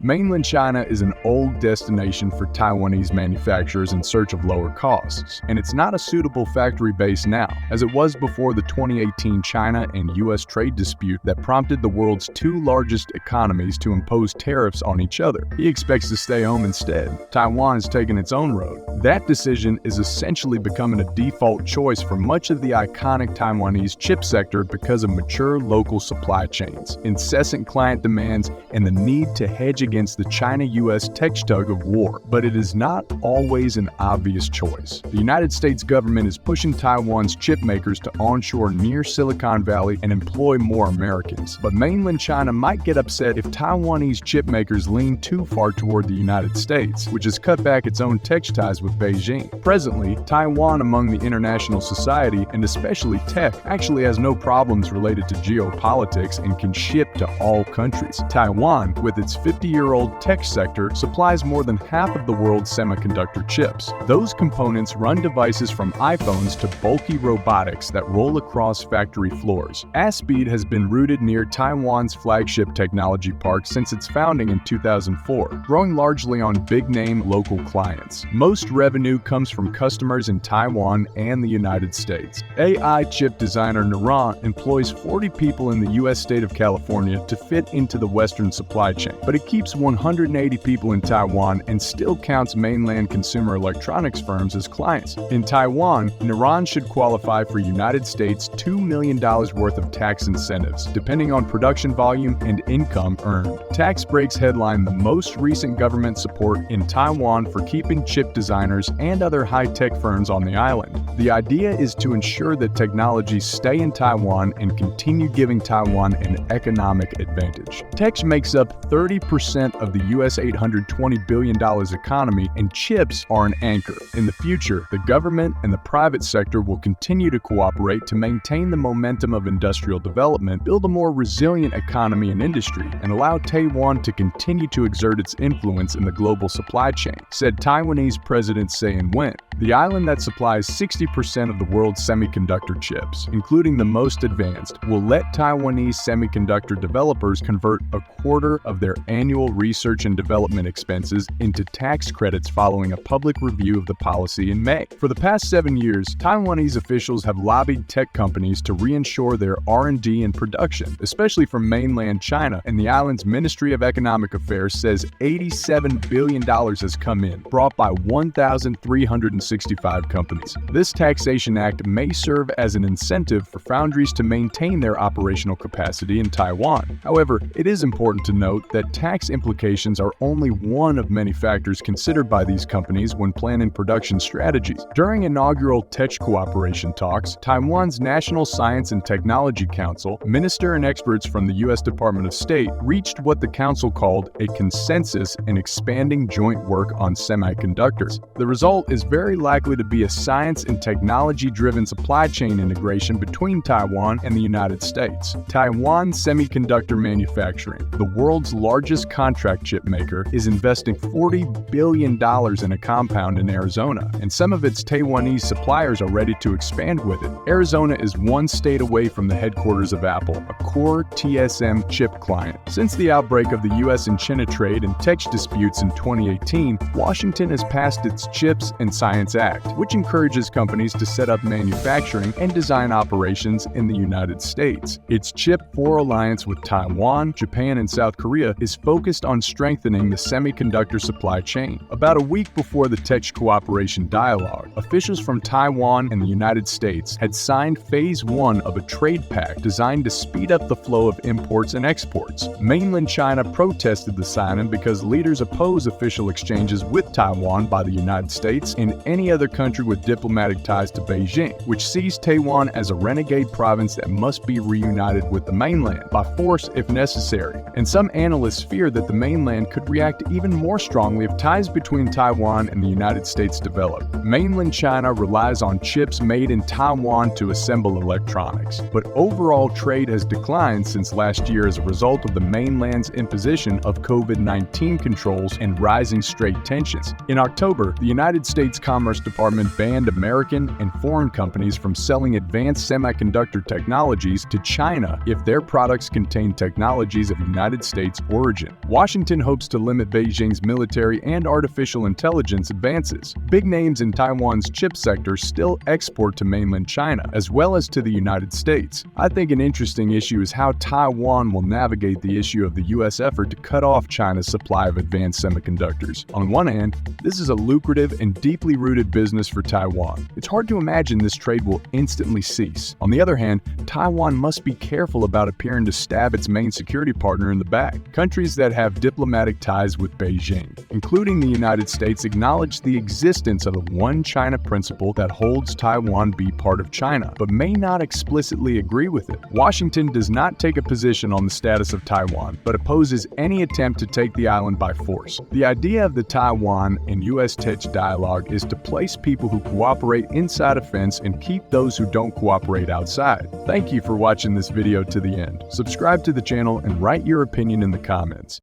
Mainland China is an old destination for Taiwanese manufacturers in search of lower costs, and it's not a suitable factory base now, as it was before the 2018 China and U.S. trade dispute that prompted the world's two largest economies to impose tariffs on each other. He expects to stay home instead. Taiwan has taken its own road. That decision is essentially becoming a default choice for much of the iconic Taiwanese chip sector because of mature local supply chains, incessant client demands, and the need to hedge against the China-US tech tug of war. But it is not always an obvious choice. The United States government is pushing Taiwan's chip makers to onshore near Silicon Valley and employ more Americans. But mainland China might get upset if Taiwanese chip makers lean too far toward the United States, which has cut back its own tech ties with Beijing. Presently, Taiwan among the international society, and especially tech, actually has no problems related to geopolitics and can ship to all countries. Taiwan, with its 50-year-old tech sector, supplies more than half of the world's semiconductor chips. Those components run devices from iPhones to bulky robotics that roll across factory floors. ASPEED has been rooted near Taiwan's flagship technology park since its founding in 2004, growing largely on big-name local clients. Most revenue comes from customers in Taiwan and the United States. AI chip designer Naran employs 40 people in the U.S. state of California to fit into the Western supply chain, but it keeps 180 people in Taiwan and still counts mainland consumer electronics firms as clients. In Taiwan, Naran should qualify for United States $2 million worth of tax incentives, depending on production volume and income earned. Tax breaks headline the most recent government support in Taiwan for keeping chip designers and other high-tech firms on the island. The idea is to ensure that technologies stay in Taiwan and continue giving Taiwan an economic advantage. Tech makes up 30% of the U.S. $820 billion economy, and chips are an anchor. In the future, the government and the private sector will continue to cooperate to maintain the momentum of industrial development, build a more resilient economy and industry, and allow Taiwan to continue to exert its influence in the global supply chain, said Taiwanese President Tsai Ing-wen. The island that supplies 60% of the world's semiconductor chips, including the most advanced, will let Taiwanese semiconductor developers convert a quarter of their annual research and development expenses into tax credits following a public review of the policy in May. For the past 7 years, Taiwanese officials have lobbied tech companies to reinsure their R&D and production, especially from mainland China, and the island's Ministry of Economic Affairs says $87 billion has come in, brought by 1,365 companies. This taxation act may serve as an incentive for foundries to maintain their operational capacity in Taiwan. However, it is important to note that tax implications are only one of many factors considered by these companies when planning production strategies. During inaugural tech cooperation talks, Taiwan's National Science and Technology Council, minister and experts from the U.S. Department of State reached what the council called a consensus in expanding joint work on semiconductors. The result is very likely to be a science and technology-driven supply chain integration between Taiwan and the United States. Taiwan Semiconductor Manufacturing, the world's largest contract chip maker, is investing $40 billion in a compound in Arizona, and some of its Taiwanese suppliers are ready to expand with it. Arizona is one state away from the headquarters of Apple, a core TSM chip client. Since the outbreak of the U.S. and China trade and tech disputes in 2018, Washington has passed its CHIPS and Science Act, which encourages companies to set up manufacturing and design operations in the United States. Its Chip 4 alliance with Taiwan, Japan, and South Korea is focused on strengthening the semiconductor supply chain. About a week before the tech cooperation dialogue, officials from Taiwan and the United States had signed Phase 1 of a trade pact designed to speed up the flow of imports and exports. Mainland China protested the signing because leaders oppose official exchanges with Taiwan by the United States and any other country with diplomatic ties to Beijing, which sees Taiwan as a renegade province that must be reunited with the mainland, by force if necessary. And some analysts fear that the mainland could react even more strongly if ties between Taiwan and the United States develop. Mainland China relies on chips made in Taiwan to assemble electronics, but overall trade has declined since last year as a result of the mainland's imposition of COVID-19 controls and rising trade tensions. In October, the United States Commerce Commerce Department banned American and foreign companies from selling advanced semiconductor technologies to China if their products contain technologies of United States origin. Washington hopes to limit Beijing's military and artificial intelligence advances. Big names in Taiwan's chip sector still export to mainland China, as well as to the United States. I think an interesting issue is how Taiwan will navigate the issue of the U.S. effort to cut off China's supply of advanced semiconductors. On one hand, this is a lucrative and deeply rooted business for Taiwan. It's hard to imagine this trade will instantly cease. On the other hand, Taiwan must be careful about appearing to stab its main security partner in the back. Countries that have diplomatic ties with Beijing, including the United States, acknowledge the existence of a one China principle that holds Taiwan be part of China, but may not explicitly agree with it. Washington does not take a position on the status of Taiwan, but opposes any attempt to take the island by force. The idea of the Taiwan and U.S.-Tech dialogue is to place people who cooperate inside a fence and keep those who don't cooperate outside. Thank you for watching this video to the end. Subscribe to the channel and write your opinion in the comments.